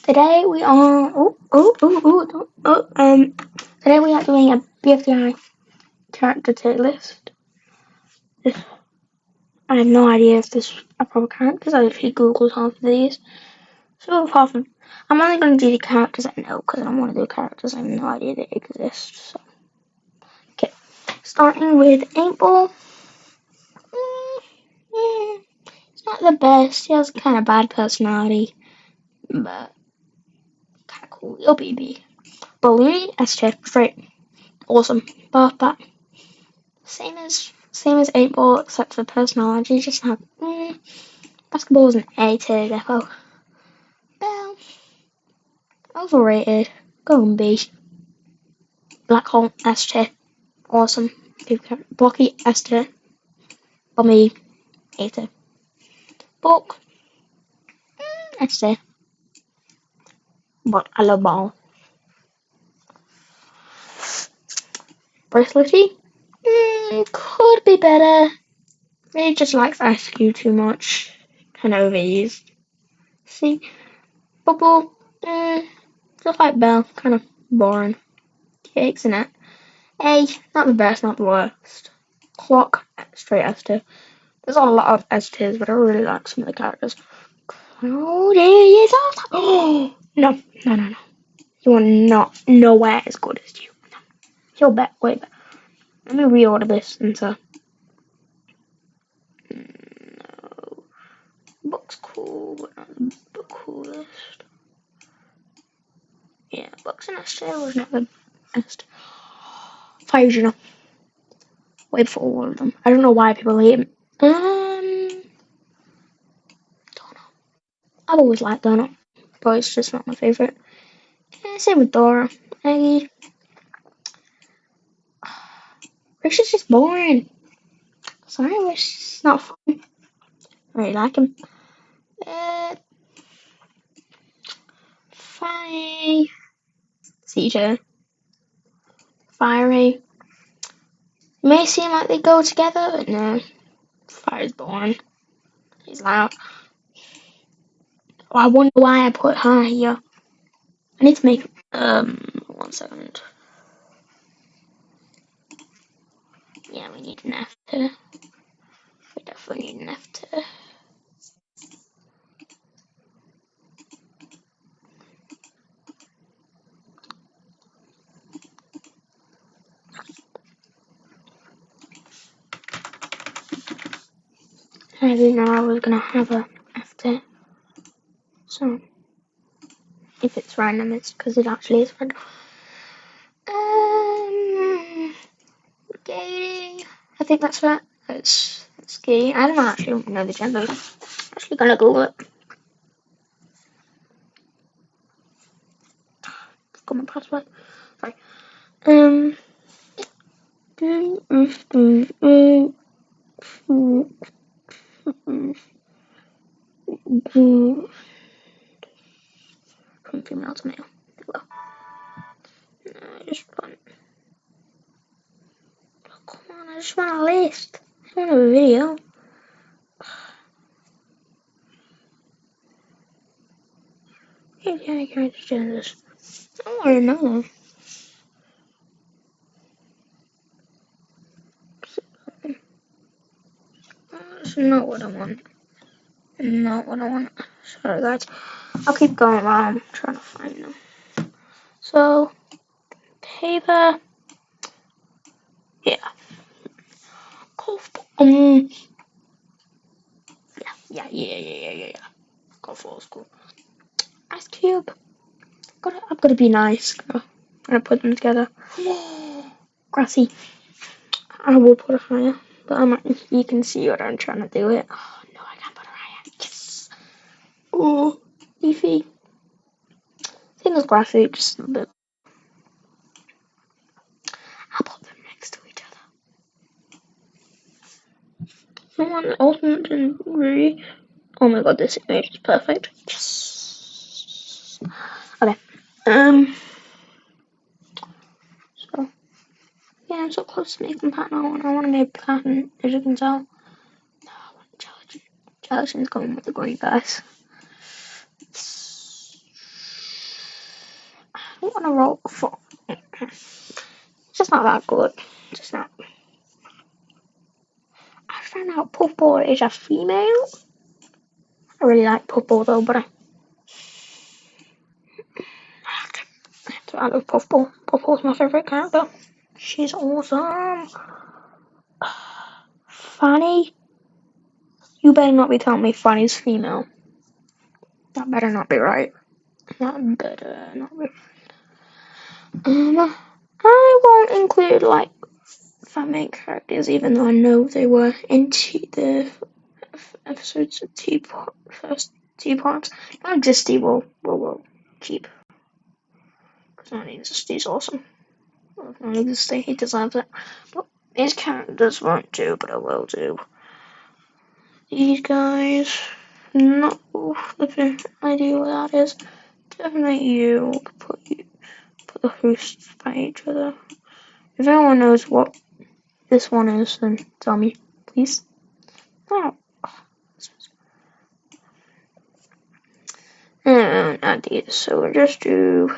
Today we are today we are doing a BFDI character tier list. I have no idea if this is a proper characters. I actually googled half of these. So half of I'm only going to do the characters I know because I don't want to do characters I have no idea they exist. So okay, starting with Ain't He's not the best. He has kind of bad personality, but kind of cool. He'll be B. Balloony S-tier, straight, awesome. But same as 8 Ball, except for personality. Just have basketball is an A tier depot. Bell, overrated. Go on B. Black Hole S tier, awesome. Blocky S tier. Bummy A tier. Book S tier. But I love ball. Bracelety could be better. He just likes SQ too much. Kind of overused. See, Bubble, just like Bell, kind of boring. Cakes in it. A, not the best, not the worst. Clock, straight S tier. There's not a lot of S tiers, but I really like some of the characters. Oh, oh, no. You are not nowhere as good as you. No. You're better, way better. Let me reorder this into. No. Book's cool, but not the coolest. Yeah, Books and S tier was not the best. Fire Wait for all of them. I don't know why people hate him. Don't know. I've always liked Donut, but it's just not my favourite. Same with Dora. Eggie. Rick's is just boring. Sorry, Rick's not fun. I really like him. Fiery. CJ. Fiery. May seem like they go together, but no. Fire's boring. He's loud. Oh, I wonder why I put her here. I need to make 1 second. Yeah, we need an F tier. We definitely need an F tier. I didn't know I was gonna have a F tier. So, if it's random, it's because it actually is random. Gay. I think that's right. It's gay. I don't actually know the gender. I'm actually gonna Google it. Got my password. Sorry. From female to male. Well, no, I just want. Oh, come on, I just want a list. I don't want a video. Yeah, can I just do this? I don't want to know. That's not what I want. Not what I want. Sorry, guys. I'll keep going while I'm trying to find them. So, paper. Yeah. Golf. Yeah. Golf ball is cool. Ice Cube. I've got to be nice. I'm gonna put them together. Grassy. I will put a higher, but you can see what I'm trying to do it. Oh no, I can't put a higher. Yes. Oh, leafy. Same as Grassy, just a bit. I'll put them next to each other. Someone ultimate and really. Oh my god, this image is perfect. Yes. Okay. So yeah, I'm so close to making pattern. I want to make pattern, as you can tell. No, I want gelatin. Gelatin's going with the green, guys. don't want to roll for. It's just not that good. Just not. I found out Puffball is a female. I really like Puffball though, but I love Puffball. Puffball's my favourite character. She's awesome. Fanny? You better not be telling me Fanny's female. That better not be right. That better not be. I won't include like fan characters, even though I know they were into the episodes of first two parts. Not just we'll keep. Because he's awesome. Well, not just say he deserves it. But these characters won't do, but I will do. These guys, no idea what that is. Definitely you. Put the hosts by each other. If anyone knows what this one is, then tell me, please. Oh. And add these, so we'll just do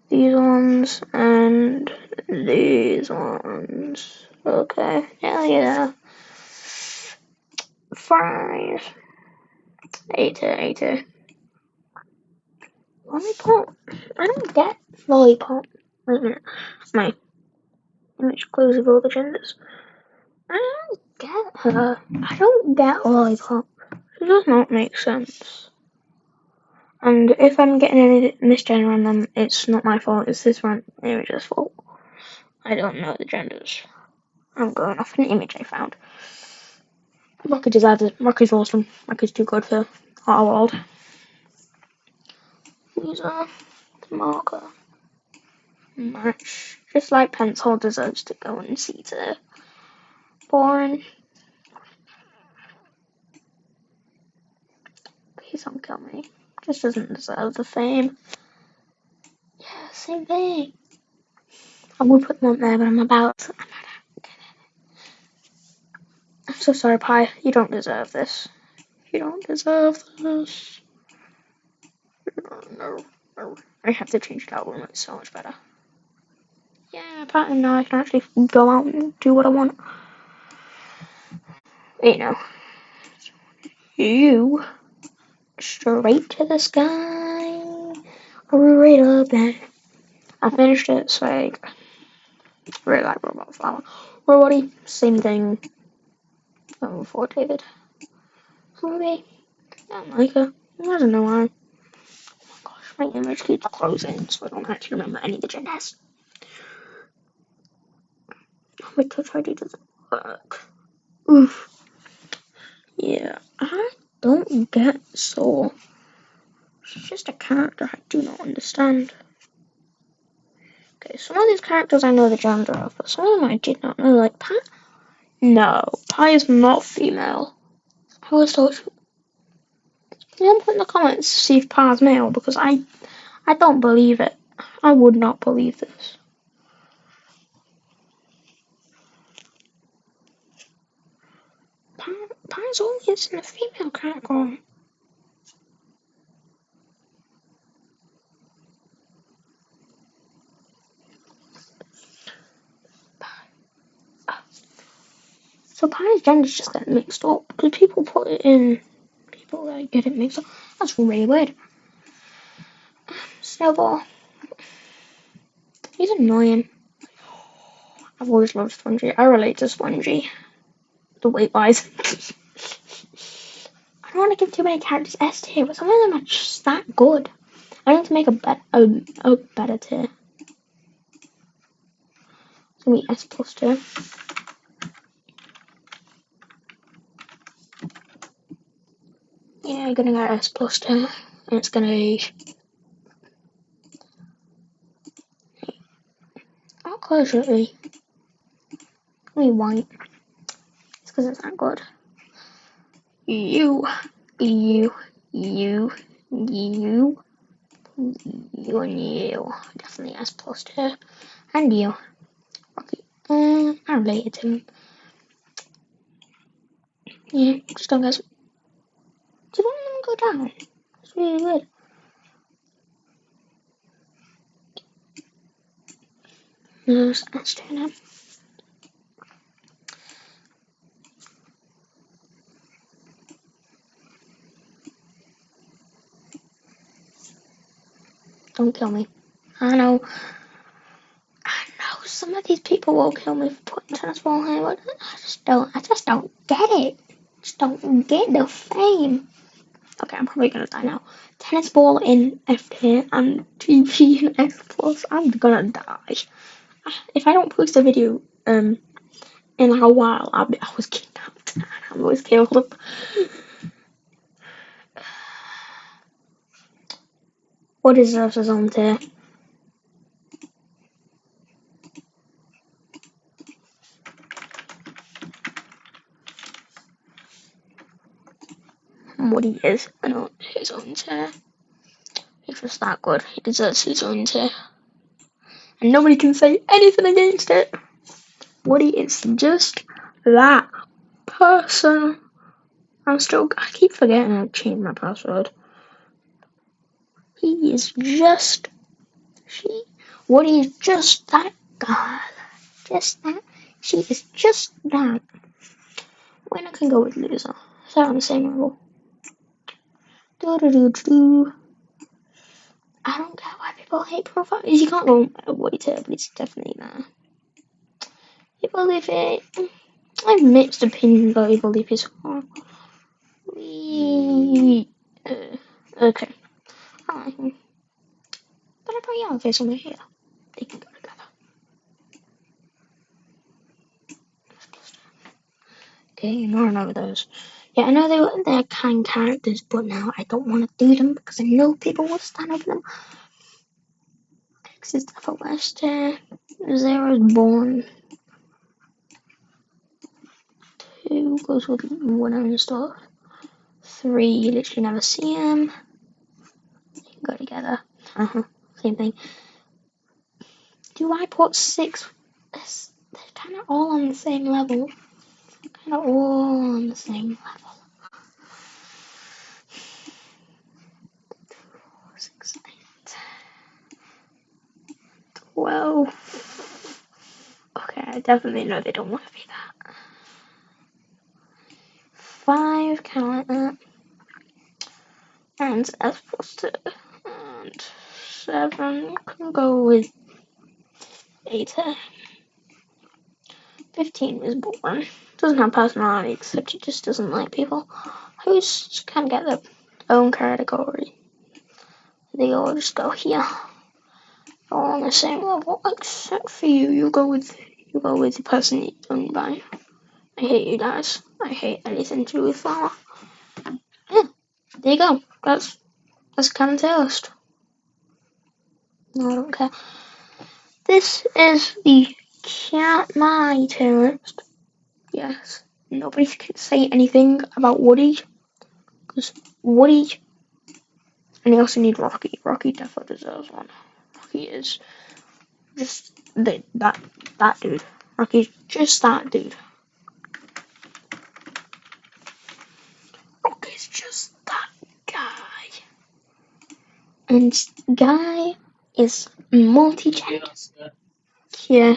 these ones and these ones. Okay, hell yeah. Fries. Eater. Lollipop? I don't get lollipop. Wait a minute. My image closes all the genders. I don't get her. I don't get lollipop. It does not make sense. And if I'm getting any misgender on them, it's not my fault. It's this one image's fault. I don't know the genders. I'm going off an image I found. Rocky deserves it. Rocky's awesome. Rocky's too good for our world. These are the marker. Match. Just like Pencil deserves to go and see the boring. Please don't kill me. Just doesn't deserve the fame. Yeah, same thing. I would put them up there, but I'm about to. I'm so sorry, Pie. You don't deserve this. You don't deserve this. No. I have to change it out. It's so much better. Yeah, apparently now I can actually go out and do what I want. You know. You. Straight to the sky. Right up there. I finished it, so I really like Robot Flower. Roboty, same thing. For David. Ruby. I don't like her. I don't know why. Oh my gosh, my image keeps closing, so I don't actually remember any of the genders. My Touch ID doesn't work. Oof. Yeah, I don't get Soul. She's just a character I do not understand. Okay, some of these characters I know the gender of, but some of them I did not know, like Pi. No, Pi is not female. I was told. Don't put in the comments to see if Pi's male, because I don't believe it. I would not believe this. Pi's always in a female category. So Pi's gender's just getting mixed up, because people put it in. People like get it mixed up. That's really weird. Snowball. He's annoying. I've always loved Spongy. I relate to Spongy. The weight wise. I don't want to give too many characters S tier, but some of them are just that good. I need to make a better tier. It's gonna be S plus tier. Yeah, I'm gonna get S plus tier. And it's gonna be. How close should it be? It's gonna be white. It's because it's that good. You, and you. Definitely S plus tier. And you. Rocky. I related to him. Yeah, just don't guys. Do you want them to go down? It's really weird. Those astronaut. Don't kill me. I know some of these people will kill me for putting tennis ball here, but I just don't get it. Just don't get the fame. Okay, I'm probably gonna die now. Tennis ball in FK and TV and X Plus, I'm gonna die. If I don't post a video in like a while, I was kidnapped. I was killed. What deserves his own tier? What he is, I know his own tier. He's just that good. He deserves his own tier. And nobody can say anything against it. Woody is just that person. I keep forgetting I changed my password. He is just, Woody is just that girl. Just that. She is just that. When I can go with loser. So on the same level. Do. I don't get why people hate profiles. You can't go Woody tier, but it's definitely there. People leave it. I have mixed opinions about people leave his horrible. Okay. I like him. But I put Yellowface over here. They can go together. Okay, ignore none of those. Yeah, I know they're kind characters, but now I don't want to do them because I know people will stand over them. X is effortless. Zero is born. 2 goes with 1 and stuff. 3, you literally never see him. They can go together. Same thing. Do I put 6? They're kind of all on the same level. Kind of all on the same level. 6, 8, 12. Okay, I definitely know they don't want to be that. 5, kind of like that. And S plus 2. And 7 can go with 8. 15 is born. Doesn't have personality, except he just doesn't like people. Who's kind of get their own category. They all just go here. All on the same level, except for you. You go with the person you don't buy. I hate you guys. I hate anything to do with flour. Yeah, there you go. That's kind of toast. No, I don't care. This is the my terrorist. Yes, nobody can say anything about Woody, because Woody, and you also need Rocky. Rocky definitely deserves one. Rocky is just that dude. Rocky's just that dude. Rocky's just that guy. And Guy is multi-channel. Yeah.